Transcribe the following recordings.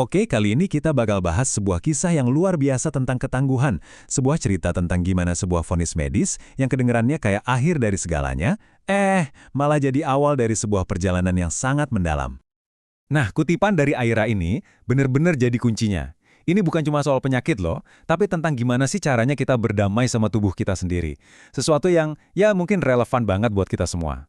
Oke, kali ini kita bakal bahas sebuah kisah yang luar biasa tentang ketangguhan. Sebuah cerita tentang gimana sebuah vonis medis yang kedengerannya kayak akhir dari segalanya, malah jadi awal dari sebuah perjalanan yang sangat mendalam. Nah, kutipan dari Aira ini bener-bener jadi kuncinya. Ini bukan cuma soal penyakit loh, tapi tentang gimana sih caranya kita berdamai sama tubuh kita sendiri. Sesuatu yang ya mungkin relevan banget buat kita semua.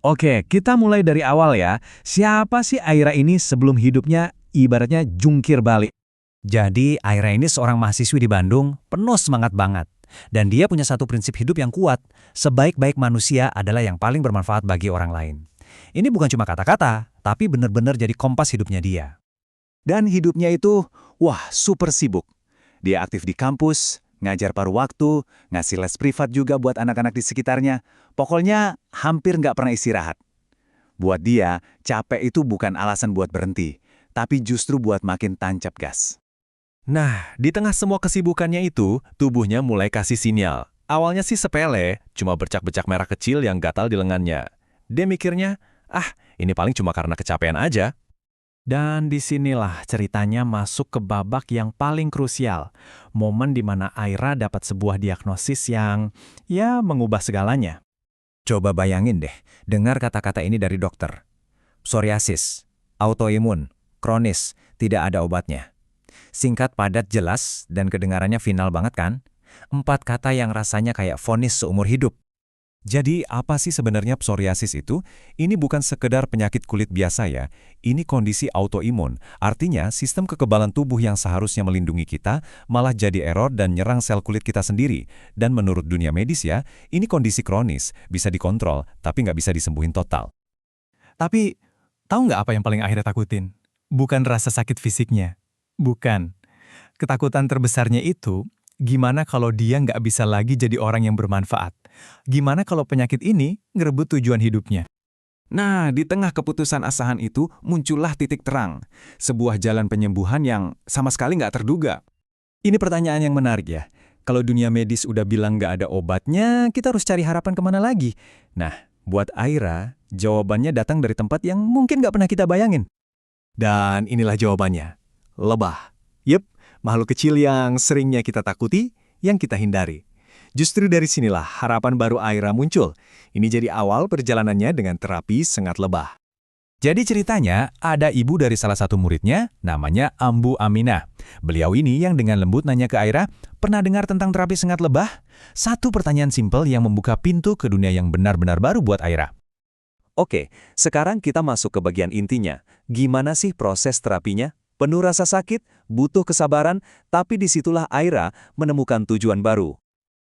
Oke, kita mulai dari awal ya. Siapa sih Aira ini sebelum hidupnya ibaratnya jungkir balik? Jadi Aira ini seorang mahasiswi di Bandung, penuh semangat banget. Dan dia punya satu prinsip hidup yang kuat, sebaik-baik manusia adalah yang paling bermanfaat bagi orang lain. Ini bukan cuma kata-kata, tapi benar-benar jadi kompas hidupnya dia. Dan hidupnya itu, wah, super sibuk. Dia aktif di kampus, ngajar paruh waktu, ngasih les privat juga buat anak-anak di sekitarnya. Pokoknya hampir nggak pernah istirahat. Buat dia, capek itu bukan alasan buat berhenti, tapi justru buat makin tancap gas. Nah, di tengah semua kesibukannya itu, tubuhnya mulai kasih sinyal. Awalnya sih sepele, cuma bercak-bercak merah kecil yang gatal di lengannya. Dia mikirnya, ini paling cuma karena kecapean aja. Dan disinilah ceritanya masuk ke babak yang paling krusial. Momen di mana Aira dapat sebuah diagnosis yang, ya, mengubah segalanya. Coba bayangin deh, dengar kata-kata ini dari dokter. Psoriasis, autoimun, kronis, tidak ada obatnya. Singkat, padat, jelas, dan kedengarannya final banget kan? 4 kata yang rasanya kayak vonis seumur hidup. Jadi apa sih sebenarnya psoriasis itu? Ini bukan sekedar penyakit kulit biasa ya. Ini kondisi autoimun. Artinya sistem kekebalan tubuh yang seharusnya melindungi kita malah jadi error dan nyerang sel kulit kita sendiri. Dan menurut dunia medis ya, ini kondisi kronis, bisa dikontrol, tapi nggak bisa disembuhin total. Tapi, tahu nggak apa yang paling akhirnya takutin? Bukan rasa sakit fisiknya. Bukan. Ketakutan terbesarnya itu, gimana kalau dia nggak bisa lagi jadi orang yang bermanfaat? Gimana kalau penyakit ini ngerebut tujuan hidupnya? Nah, di tengah keputusan asahan itu muncullah titik terang. Sebuah jalan penyembuhan yang sama sekali nggak terduga. Ini pertanyaan yang menarik ya. Kalau dunia medis udah bilang nggak ada obatnya, kita harus cari harapan kemana lagi? Nah, buat Aira, jawabannya datang dari tempat yang mungkin nggak pernah kita bayangin. Dan inilah jawabannya. Lebah. Yep, makhluk kecil yang seringnya kita takuti, yang kita hindari. Justru dari sinilah harapan baru Aira muncul. Ini jadi awal perjalanannya dengan terapi sengat lebah. Jadi ceritanya, ada ibu dari salah satu muridnya, namanya Ambu Aminah. Beliau ini yang dengan lembut nanya ke Aira, pernah dengar tentang terapi sengat lebah? Satu pertanyaan simpel yang membuka pintu ke dunia yang benar-benar baru buat Aira. Oke, sekarang kita masuk ke bagian intinya. Gimana sih proses terapinya? Penuh rasa sakit, butuh kesabaran, tapi disitulah Aira menemukan tujuan baru.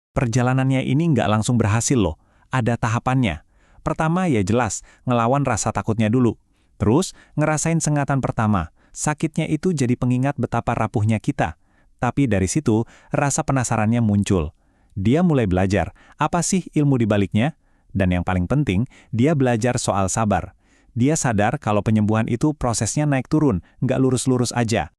Perjalanannya ini nggak langsung berhasil loh, ada tahapannya. Pertama ya jelas, ngelawan rasa takutnya dulu. Terus, ngerasain sengatan pertama. Sakitnya itu jadi pengingat betapa rapuhnya kita. Tapi dari situ, rasa penasarannya muncul. Dia mulai belajar, apa sih ilmu di baliknya? Dan yang paling penting, dia belajar soal sabar. Dia sadar kalau penyembuhan itu prosesnya naik turun, nggak lurus-lurus aja.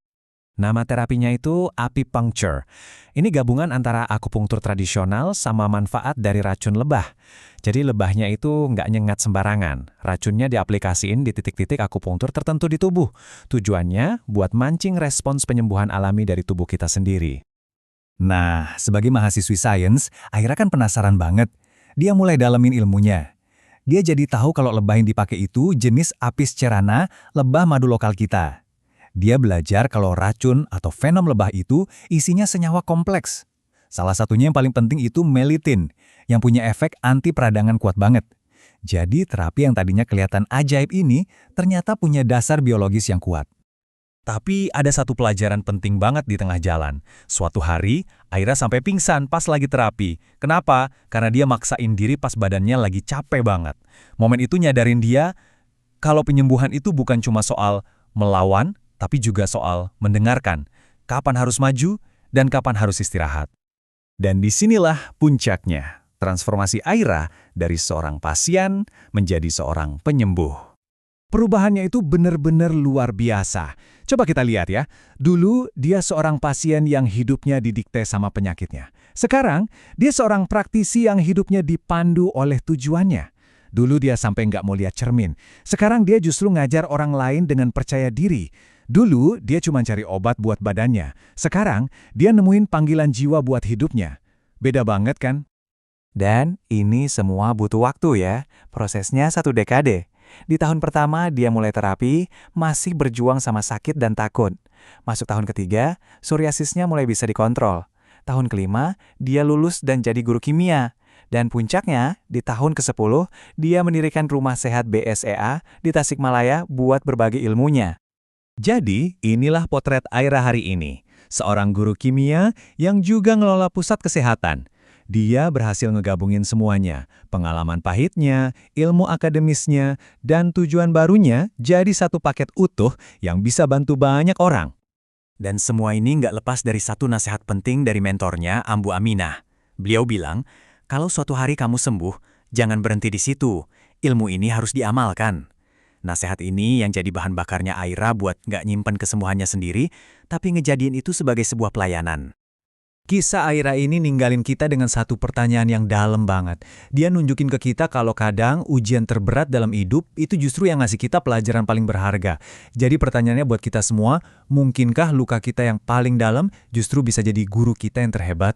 Nama terapinya itu acupuncture. Ini gabungan antara akupunktur tradisional sama manfaat dari racun lebah. Jadi lebahnya itu nggak nyengat sembarangan. Racunnya diaplikasiin di titik-titik akupunktur tertentu di tubuh. Tujuannya buat mancing respons penyembuhan alami dari tubuh kita sendiri. Nah, sebagai mahasiswi sains, Aira kan penasaran banget. Dia mulai dalemin ilmunya. Dia jadi tahu kalau lebah yang dipakai itu jenis Apis cerana, lebah madu lokal kita. Dia belajar kalau racun atau venom lebah itu isinya senyawa kompleks. Salah satunya yang paling penting itu melitin, yang punya efek anti peradangan kuat banget. Jadi terapi yang tadinya kelihatan ajaib ini ternyata punya dasar biologis yang kuat. Tapi ada satu pelajaran penting banget di tengah jalan. Suatu hari, Aira sampai pingsan pas lagi terapi. Kenapa? Karena dia maksain diri pas badannya lagi capek banget. Momen itu nyadarin dia kalau penyembuhan itu bukan cuma soal melawan, tapi juga soal mendengarkan, kapan harus maju dan kapan harus istirahat. Dan disinilah puncaknya, transformasi Aira dari seorang pasien menjadi seorang penyembuh. Perubahannya itu benar-benar luar biasa. Coba kita lihat ya, dulu dia seorang pasien yang hidupnya didikte sama penyakitnya. Sekarang, dia seorang praktisi yang hidupnya dipandu oleh tujuannya. Dulu dia sampai nggak mau lihat cermin. Sekarang dia justru ngajar orang lain dengan percaya diri. Dulu, dia cuma cari obat buat badannya. Sekarang, dia nemuin panggilan jiwa buat hidupnya. Beda banget kan? Dan ini semua butuh waktu ya, prosesnya 1 dekade. Di tahun pertama dia mulai terapi, masih berjuang sama sakit dan takut. Masuk tahun ketiga, psoriasisnya mulai bisa dikontrol. Tahun kelima, dia lulus dan jadi guru kimia. Dan puncaknya, di tahun ke-10, dia mendirikan Rumah Sehat BSEA di Tasikmalaya buat berbagi ilmunya. Jadi, inilah potret Aira hari ini. Seorang guru kimia yang juga ngelola pusat kesehatan. Dia berhasil ngegabungin semuanya, pengalaman pahitnya, ilmu akademisnya, dan tujuan barunya jadi satu paket utuh yang bisa bantu banyak orang. Dan semua ini nggak lepas dari satu nasihat penting dari mentornya, Ambu Aminah. Beliau bilang, kalau suatu hari kamu sembuh, jangan berhenti di situ. Ilmu ini harus diamalkan. Nasihat ini yang jadi bahan bakarnya Aira buat nggak nyimpen kesembuhannya sendiri, tapi ngejadiin itu sebagai sebuah pelayanan. Kisah Aira ini ninggalin kita dengan satu pertanyaan yang dalam banget. Dia nunjukin ke kita kalau kadang ujian terberat dalam hidup itu justru yang ngasih kita pelajaran paling berharga. Jadi pertanyaannya buat kita semua, mungkinkah luka kita yang paling dalam justru bisa jadi guru kita yang terhebat?